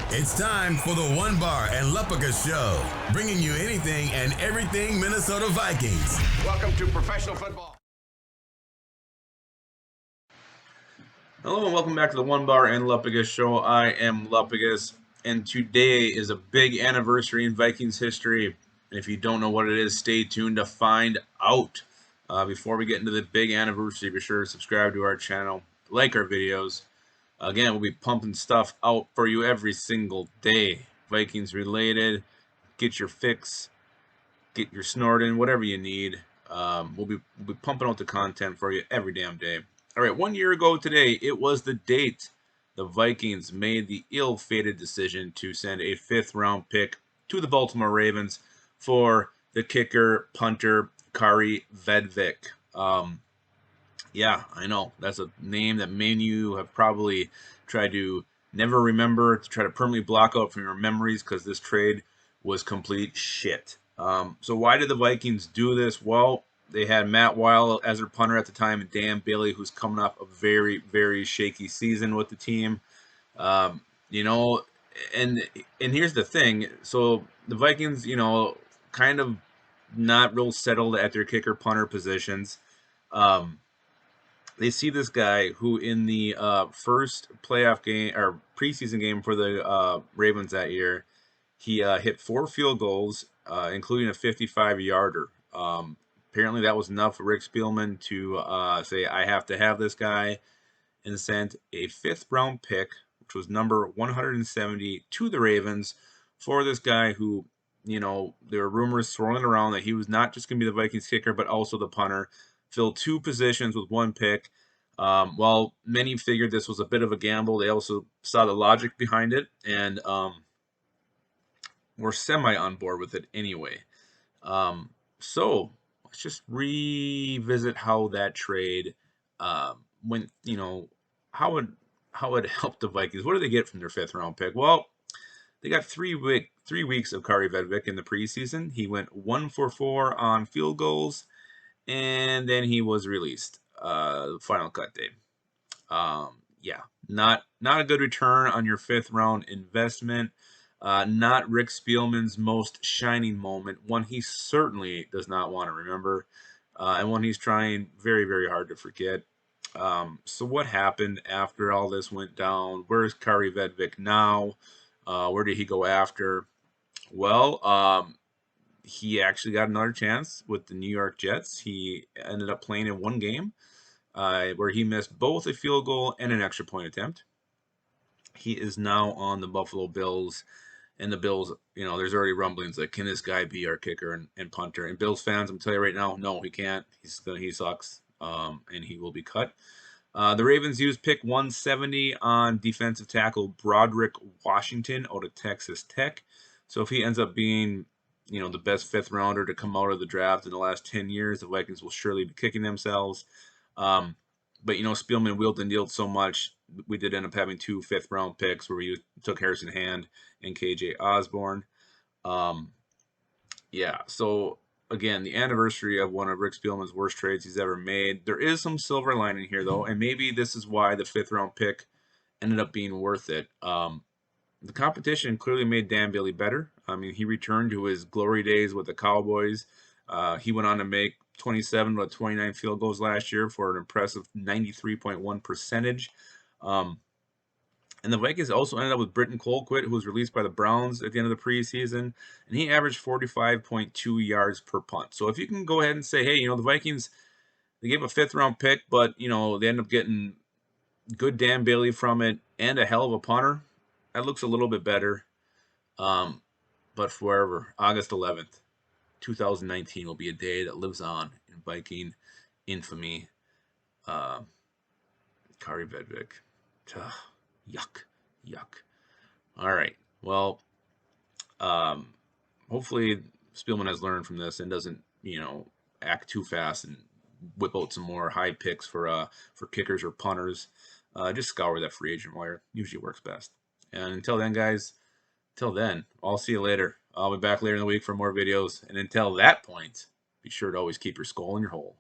It's time for the One Bar and Lupagus Show, bringing you anything and everything Minnesota Vikings. Welcome to professional football. Hello and welcome back to the One Bar and Lupagus Show. I am Lupagus, and today is a big anniversary in Vikings history. And if you don't know what it is, stay tuned to find out. Before we get into the big anniversary, be sure to subscribe to our channel, like our videos. Again, we'll be pumping stuff out for you every single day. Vikings related, get your fix, get your snorting, whatever you need. We'll be pumping out the content for you every damn day. All right, 1 year ago today, it was the date the Vikings made the ill-fated decision to send a 5th-round pick to the Baltimore Ravens for the kicker, punter, Kaare Vedvik. Yeah, I know. That's a name that many of you have probably tried to never remember, to try to permanently block out from your memories because this trade was complete shit. So why did the Vikings do this? Well, they had Matt Weil as their punter at the time and Dan Bailey, who's coming off a very, very shaky season with the team. You know, and here's the thing. So the Vikings, kind of not real settled at their kicker punter positions. They see this guy who in the first playoff game or preseason game for the Ravens that year, he hit 4 field goals, including a 55-yarder. Apparently that was enough for Rick Spielman to say, I have to have this guy, and sent a 5th-round pick, which was number 170, to the Ravens for this guy who, there were rumors swirling around that he was not just going to be the Vikings kicker, but also the punter. Filled 2 positions with 1 pick. While many figured this was a bit of a gamble, they also saw the logic behind it and were semi on board with it anyway. So let's just revisit how that trade went. How it helped the Vikings. What did they get from their 5th-round pick? Well, they got 3 weeks of Kaare Vedvik in the preseason. He went 1 for 4 on field goals, and then he was released. Final cut day. Yeah, not a good return on your 5th-round investment. Not Rick Spielman's most shining moment, one he certainly does not want to remember, and one he's trying very, very hard to forget. So what happened after all this went down? Where's Kaare Vedvik now? Where did he go after? Well, he actually got another chance with the New York Jets. He ended up playing in 1 game where he missed both a field goal and an extra point attempt. He is now on the Buffalo Bills, and the Bills, there's already rumblings like, can this guy be our kicker and punter? And Bills fans, I'm telling you right now, no, he can't. He sucks, and he will be cut. The Ravens used pick 170 on defensive tackle Broderick Washington out of Texas Tech. So if he ends up being, the best 5th-rounder to come out of the draft in the last 10 years, the Vikings will surely be kicking themselves. But, Spielman wheeled and dealed so much, we did end up having 2 5th-round picks where we took Harrison Hand and KJ Osborne. Yeah, so again, the anniversary of one of Rick Spielman's worst trades he's ever made. There is some silver lining here, though, and maybe this is why the 5th-round pick ended up being worth it. The competition clearly made Dan Bailey better. I mean, he returned to his glory days with the Cowboys. He went on to make 27 to 29 field goals last year for an impressive 93.1 percentage. And the Vikings also ended up with Britton Colquitt, who was released by the Browns at the end of the preseason, and he averaged 45.2 yards per punt. So if you can go ahead and say, hey, the Vikings, they gave a 5th-round pick, but, they end up getting good Dan Bailey from it and a hell of a punter, that looks a little bit better. But forever, August 11th, 2019 will be a day that lives on in Viking infamy. Kaare Vedvik. Yuck. All right. Well, hopefully Spielman has learned from this and doesn't, act too fast and whip out some more high picks for kickers or punters. Just scour that free agent wire. Usually works best. And until then, guys, I'll see you later. I'll be back later in the week for more videos. And until that point, be sure to always keep your skull in your hole.